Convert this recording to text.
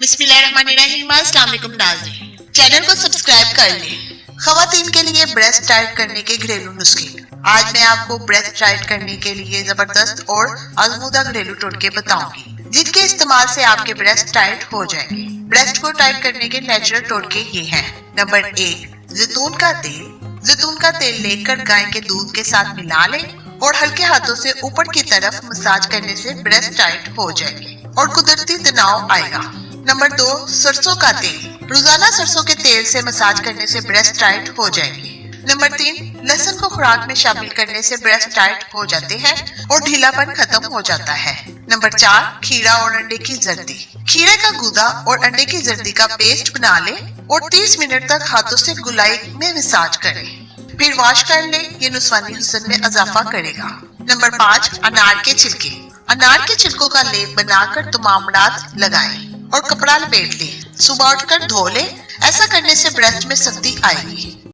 बिस्मिल्लाहिर्रहमानिर्रहीम। अस्सलाम वालेकुम नाज़रीन, चैनल को सब्सक्राइब कर लें। ख़वातीन के लिए ब्रेस्ट टाइट करने के घरेलू नुस्खे। आज मैं आपको ब्रेस्ट टाइट करने के लिए जबरदस्त और आजमूदा घरेलू टोटके बताऊंगी, जिनके इस्तेमाल से आपके ब्रेस्ट टाइट हो जाएंगे। ब्रेस्ट को टाइट करने के नेचुरल टोटके ये हैं। नंबर 1, जैतून का तेल। जैतून का तेल लेकर गाय के दूध के साथ मिला लें और हल्के हाथों से ऊपर की तरफ मसाज करने से ब्रेस्ट टाइट हो जाएंगे और कुदरती तनाव आएगा। नंबर 2, सरसों का तेल। रोजाना सरसों के तेल से मसाज करने से ब्रेस्ट टाइट हो जाएंगे। नंबर 3, लहसुन को खुराक में शामिल करने से ब्रेस्ट टाइट हो जाते हैं और ढीलापन खत्म हो जाता है। नंबर 4, खीरा और अंडे की जर्दी। खीरे का गूदा और अंडे की जर्दी का पेस्ट बना लें और 30 मिनट तक हाथों से गुलाई में मसाज करें, फिर वॉश कर लें। ये नुस्वानी हुस्न में इजाफा करेगा। नंबर 5, अनार के छिलके। अनार के छिलकों का लेप बनाकर तमाम रात लगाएं और कपड़ा लपेट लें। सुबह उठकर धो लें। ऐसा करने से ब्रेस्ट में सख्ती आएगी।